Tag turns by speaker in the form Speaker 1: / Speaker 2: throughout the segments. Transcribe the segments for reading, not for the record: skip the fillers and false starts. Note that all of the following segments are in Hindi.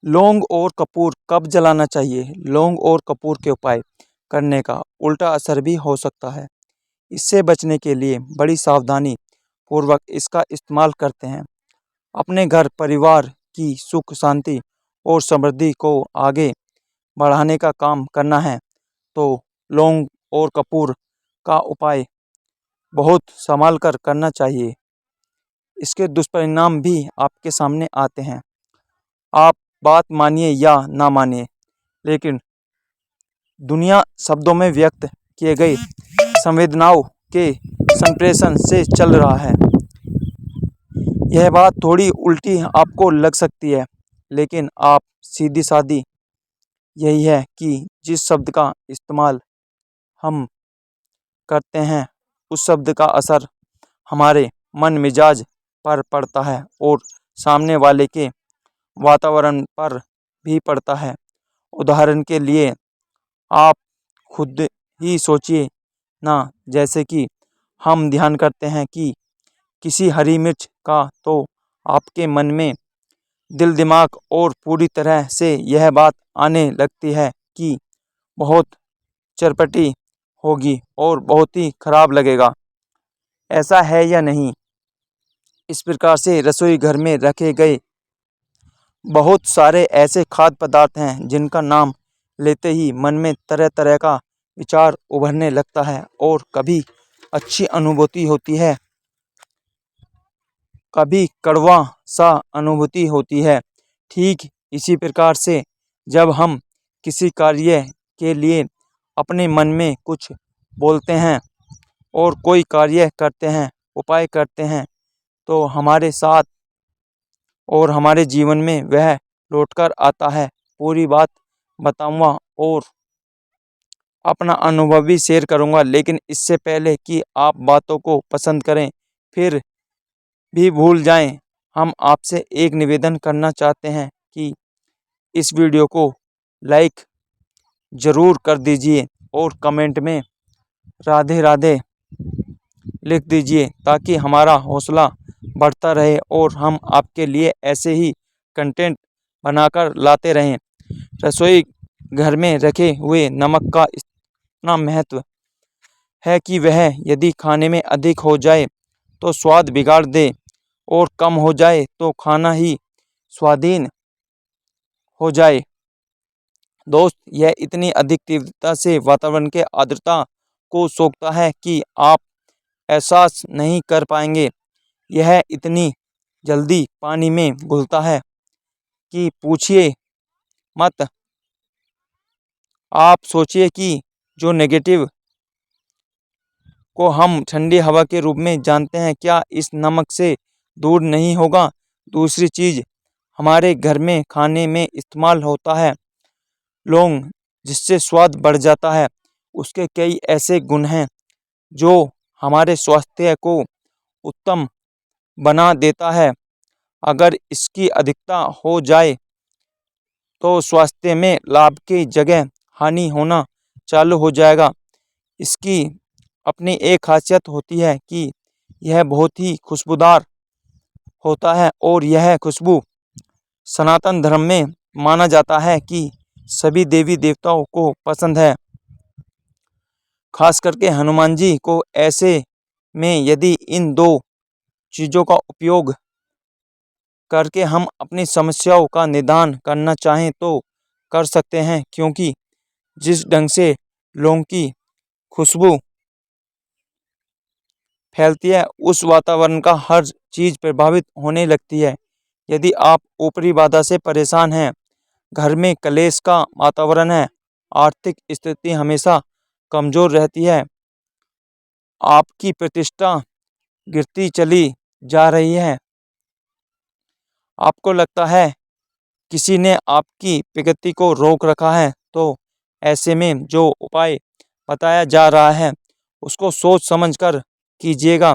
Speaker 1: लौंग और कपूर कब जलाना चाहिए? लौंग और कपूर के उपाय करने का उल्टा असर भी हो सकता है। इससे बचने के लिए बड़ी सावधानी पूर्वक इसका इस्तेमाल करते हैं। अपने घर परिवार की सुख शांति और समृद्धि को आगे बढ़ाने का काम करना है तो लौंग और कपूर का उपाय बहुत संभाल कर करना चाहिए। इसके दुष्परिणाम भी आपके सामने आते हैं। आप बात मानिए या ना मानिए, लेकिन दुनिया शब्दों में व्यक्त किए गए संवेदनाओं के संप्रेषण से चल रहा है। यह बात थोड़ी उल्टी आपको लग सकती है, लेकिन आप सीधी सादी यही है कि जिस शब्द का इस्तेमाल हम करते हैं उस शब्द का असर हमारे मन मिजाज पर पड़ता है और सामने वाले के वातावरण पर भी पड़ता है। उदाहरण के लिए आप खुद ही सोचिए ना, जैसे कि हम ध्यान करते हैं कि किसी हरी मिर्च का, तो आपके मन में दिल दिमाग और पूरी तरह से यह बात आने लगती है कि बहुत चरपटी होगी और बहुत ही खराब लगेगा। ऐसा है या नहीं? इस प्रकार से रसोई घर में रखे गए बहुत सारे ऐसे खाद्य पदार्थ हैं जिनका नाम लेते ही मन में तरह तरह का विचार उभरने लगता है और कभी अच्छी अनुभूति होती है, कभी कड़वा सा अनुभूति होती है। ठीक इसी प्रकार से जब हम किसी कार्य के लिए अपने मन में कुछ बोलते हैं और कोई कार्य करते हैं, उपाय करते हैं, तो हमारे साथ और हमारे जीवन में वह लौटकर आता है। पूरी बात बताऊंगा और अपना अनुभव भी शेयर करूंगा, लेकिन इससे पहले कि आप बातों को पसंद करें फिर भी भूल जाएं, हम आपसे एक निवेदन करना चाहते हैं कि इस वीडियो को लाइक ज़रूर कर दीजिए और कमेंट में राधे राधे लिख दीजिए ताकि हमारा हौसला बढ़ता रहे और हम आपके लिए ऐसे ही कंटेंट बनाकर लाते रहें। रसोई घर में रखे हुए नमक का इतना महत्व है कि वह यदि खाने में अधिक हो जाए तो स्वाद बिगाड़ दे और कम हो जाए तो खाना ही स्वादहीन हो जाए। दोस्त, यह इतनी अधिक तीव्रता से वातावरण के आर्द्रता को सोखता है कि आप एहसास नहीं कर पाएंगे। यह इतनी जल्दी पानी में घुलता है कि पूछिए मत। आप सोचिए कि जो नेगेटिव को हम ठंडी हवा के रूप में जानते हैं, क्या इस नमक से दूर नहीं होगा? दूसरी चीज़ हमारे घर में खाने में इस्तेमाल होता है लौंग, जिससे स्वाद बढ़ जाता है। उसके कई ऐसे गुण हैं जो हमारे स्वास्थ्य को उत्तम बना देता है। अगर इसकी अधिकता हो जाए तो स्वास्थ्य में लाभ की जगह हानि होना चालू हो जाएगा। इसकी अपनी एक खासियत होती है कि यह बहुत ही खुशबूदार होता है और यह खुशबू सनातन धर्म में माना जाता है कि सभी देवी देवताओं को पसंद है, खास करके हनुमान जी को। ऐसे में यदि इन दो चीज़ों का उपयोग करके हम अपनी समस्याओं का निदान करना चाहें तो कर सकते हैं, क्योंकि जिस ढंग से लौंग की खुशबू फैलती है उस वातावरण का हर चीज़ प्रभावित होने लगती है। यदि आप ऊपरी बाधा से परेशान हैं, घर में कलेश का वातावरण है, आर्थिक स्थिति हमेशा कमज़ोर रहती है, आपकी प्रतिष्ठा गिरती चली जा रही है, आपको लगता है किसी ने आपकी प्रगति को रोक रखा है, तो ऐसे में जो उपाय बताया जा रहा है उसको सोच समझ कर कीजिएगा।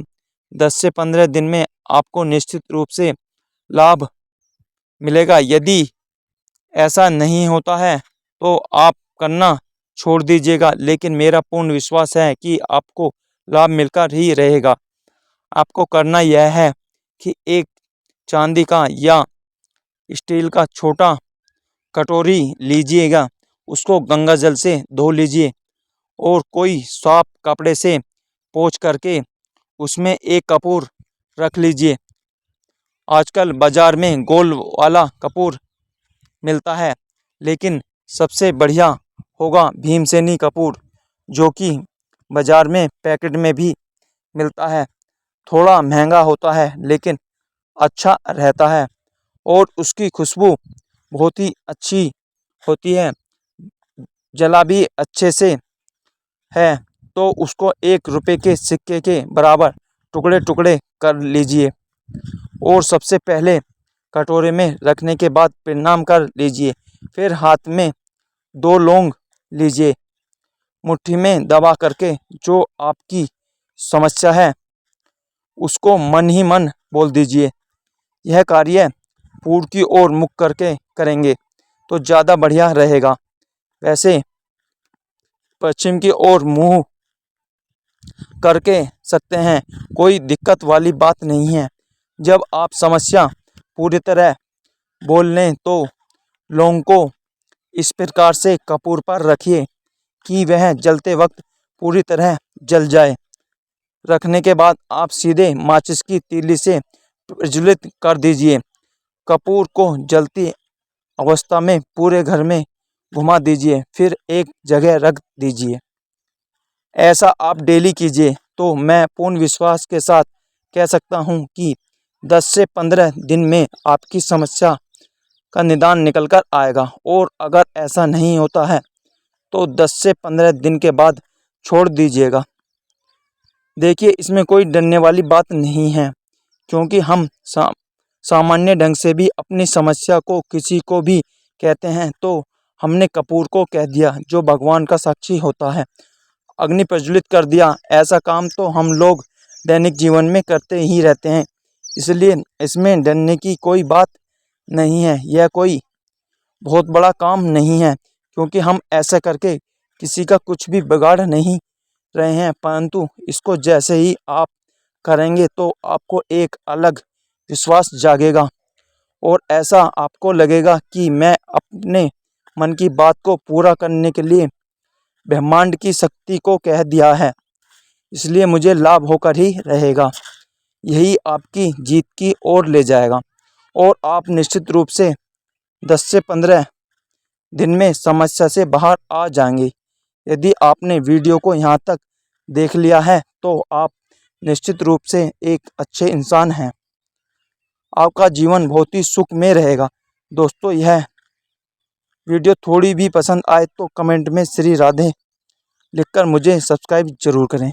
Speaker 1: 10 से 15 दिन में आपको निश्चित रूप से लाभ मिलेगा। यदि ऐसा नहीं होता है तो आप करना छोड़ दीजिएगा, लेकिन मेरा पूर्ण विश्वास है कि आपको लाभ मिलकर ही रहेगा। आपको करना यह है कि एक चांदी का या स्टील का छोटा कटोरी लीजिएगा, उसको गंगा जल से धो लीजिए और कोई साफ कपड़े से पोंछ करके उसमें एक कपूर रख लीजिए। आजकल बाज़ार में गोल वाला कपूर मिलता है, लेकिन सबसे बढ़िया होगा भीमसेनी कपूर, जो कि बाज़ार में पैकेट में भी मिलता है। थोड़ा महंगा होता है लेकिन अच्छा रहता है और उसकी खुशबू बहुत ही अच्छी होती है। जला भी अच्छे से है तो उसको 1 रुपये के सिक्के के बराबर टुकड़े टुकड़े कर लीजिए और सबसे पहले कटोरे में रखने के बाद प्रणाम कर लीजिए। फिर हाथ में 2 लौंग लीजिए, मुट्ठी में दबा करके जो आपकी समस्या है उसको मन ही मन बोल दीजिए। यह कार्य पूर्व की ओर मुख करके करेंगे तो ज़्यादा बढ़िया रहेगा। वैसे पश्चिम की ओर मुँह करके सकते हैं, कोई दिक्कत वाली बात नहीं है। जब आप समस्या पूरी तरह बोल लें तो लौंग को इस प्रकार से कपूर पर रखिए कि वह जलते वक्त पूरी तरह जल जाए। रखने के बाद आप सीधे माचिस की तीली से प्रज्वलित कर दीजिए। कपूर को जलती अवस्था में पूरे घर में घुमा दीजिए, फिर एक जगह रख दीजिए। ऐसा आप डेली कीजिए तो मैं पूर्ण विश्वास के साथ कह सकता हूँ कि 10 से 15 दिन में आपकी समस्या का निदान निकल कर आएगा। और अगर ऐसा नहीं होता है तो 10 से 15 दिन के बाद छोड़ दीजिएगा। देखिए, इसमें कोई डरने वाली बात नहीं है, क्योंकि हम सामान्य ढंग से भी अपनी समस्या को किसी को भी कहते हैं तो हमने कपूर को कह दिया, जो भगवान का साक्षी होता है। अग्नि प्रज्वलित कर दिया, ऐसा काम तो हम लोग दैनिक जीवन में करते ही रहते हैं। इसलिए इसमें डरने की कोई बात नहीं है। यह कोई बहुत बड़ा काम नहीं है, क्योंकि हम ऐसा करके किसी का कुछ भी बिगाड़ नहीं रहे हैं, परंतु इसको जैसे ही आप करेंगे तो आपको एक अलग विश्वास जागेगा और ऐसा आपको लगेगा कि मैं अपने मन की बात को पूरा करने के लिए ब्रह्मांड की शक्ति को कह दिया है, इसलिए मुझे लाभ होकर ही रहेगा। यही आपकी जीत की ओर ले जाएगा और आप निश्चित रूप से 10 से 15 दिन में समस्या से बाहर आ जाएंगे। यदि आपने वीडियो को यहाँ तक देख लिया है तो आप निश्चित रूप से एक अच्छे इंसान हैं। आपका जीवन बहुत ही सुख में रहेगा। दोस्तों, यह वीडियो थोड़ी भी पसंद आए तो कमेंट में श्री राधे लिखकर मुझे सब्सक्राइब जरूर करें।